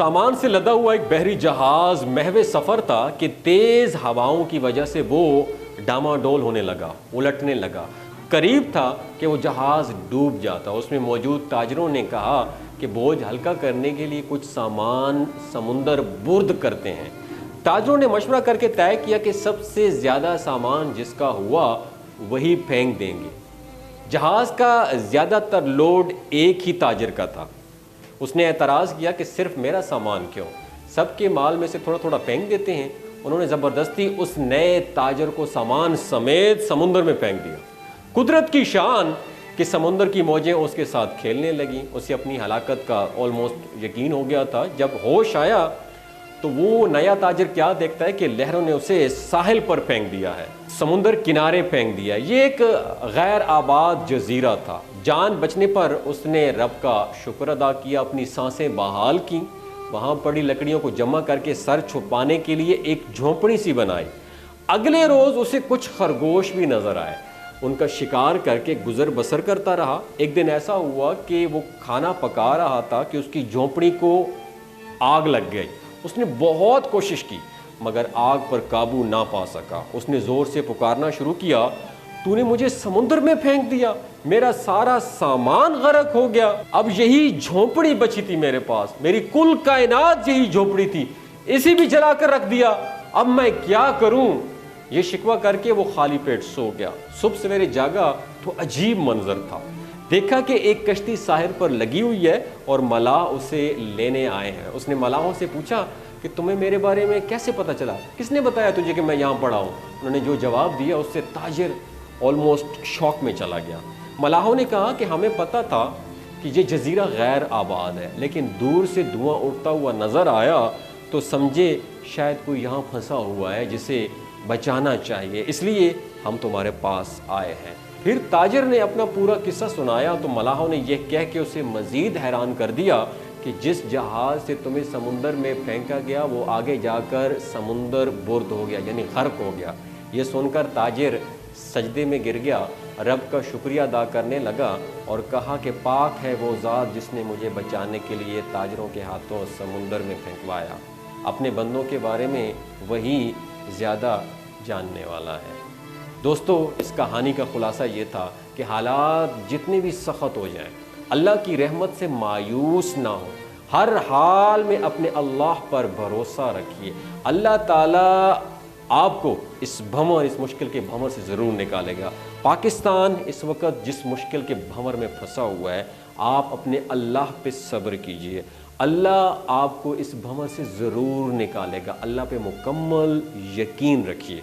सामान से लदा हुआ एक बहरी जहाज महवे सफर था कि तेज हवाओं की वजह से वो डामाडोल होने लगा, उलटने लगा। करीब था कि वो जहाज डूब जाता। उसमें मौजूद ताजरों ने कहा कि बोझ हल्का करने के लिए कुछ सामान समुंदर बुर्द करते हैं। ताजरों ने मशवरा करके तय किया कि सबसे ज्यादा सामान जिसका हुआ वही फेंक देंगे। जहाज का ज्यादातर लोड एक ही ताजिर का था। उसने एतराज़ किया कि सिर्फ मेरा सामान क्यों, सबके माल में से थोड़ा थोड़ा फेंक देते हैं। उन्होंने ज़बरदस्ती उस नए ताजर को सामान समेत समुंदर में फेंक दिया। कुदरत की शान कि समुंदर की मौजें उसके साथ खेलने लगीं। उसे अपनी हलाकत का ऑलमोस्ट यकीन हो गया था। जब होश आया तो वो नया ताजर क्या देखता है कि लहरों ने उसे साहिल पर फेंक दिया है, समुंदर किनारे फेंक दिया। ये एक गैर आबाद जजीरा था। जान बचने पर उसने रब का शुक्र अदा किया, अपनी सांसें बहाल की। वहाँ पड़ी लकड़ियों को जमा करके सर छुपाने के लिए एक झोंपड़ी सी बनाई। अगले रोज़ उसे कुछ खरगोश भी नजर आए। उनका शिकार करके गुजर बसर करता रहा। एक दिन ऐसा हुआ कि वो खाना पका रहा था कि उसकी झोंपड़ी को आग लग गई। उसने बहुत कोशिश की मगर आग पर काबू ना पा सका। उसने जोर से पुकारना शुरू किया, तूने मुझे समुद्र में फेंक दिया, मेरा सारा सामान गर्क हो गया। अब यही झोंपड़ी बची थी मेरे पास, मेरी कुल कायनात यही झोंपड़ी थी, इसी भी जलाकर रख दिया। अब मैं क्या करूं? ये शिकवा करके वो खाली पेट सो गया। सुबह सवेरे जागा तो अजीब मंजर था। देखा कि एक कश्ती साहिल पर लगी हुई है और मलाह उसे लेने आए हैं। उसने मलाहों से पूछा कि तुम्हें मेरे बारे में कैसे पता चला, किसने बताया तुझे कि मैं यहाँ पड़ा हूँ? उन्होंने जो जवाब दिया उससे ताजिर ऑलमोस्ट शॉक में चला गया। मलाहों ने कहा कि हमें पता था कि ये जजीरा गैर आबाद है, लेकिन दूर से धुआं उठता हुआ नज़र आया तो समझे शायद कोई यहाँ फंसा हुआ है जिसे बचाना चाहिए, इसलिए हम तुम्हारे पास आए हैं। फिर ताजिर ने अपना पूरा किस्सा सुनाया तो मलाहों ने यह कह के उसे मज़ीद हैरान कर दिया कि जिस जहाज़ से तुम्हें समुंदर में फेंका गया वो आगे जाकर समुंदर बुर्द हो गया, यानी गर्क हो गया। ये सुनकर ताजिर सजदे में गिर गया, रब का शुक्रिया अदा करने लगा और कहा कि पाक है वो ज़ात जिसने मुझे बचाने के लिए ताजरों के हाथों समुंदर में फेंकवाया। अपने बंदों के बारे में वही ज़्यादा जानने वाला है। दोस्तों, इस कहानी का खुलासा ये था कि हालात जितने भी सख्त हो जाएं, अल्लाह की रहमत से मायूस ना हो। हर हाल में अपने अल्लाह पर भरोसा रखिए। अल्लाह ताला आपको इस भंवर, इस मुश्किल के भंवर से ज़रूर निकालेगा। पाकिस्तान इस वक्त जिस मुश्किल के भंवर में फंसा हुआ है, आप अपने अल्लाह पे सब्र कीजिए। अल्लाह आपको इस भंवर से ज़रूर निकालेगा। अल्लाह पे मुकम्मल यकीन रखिए।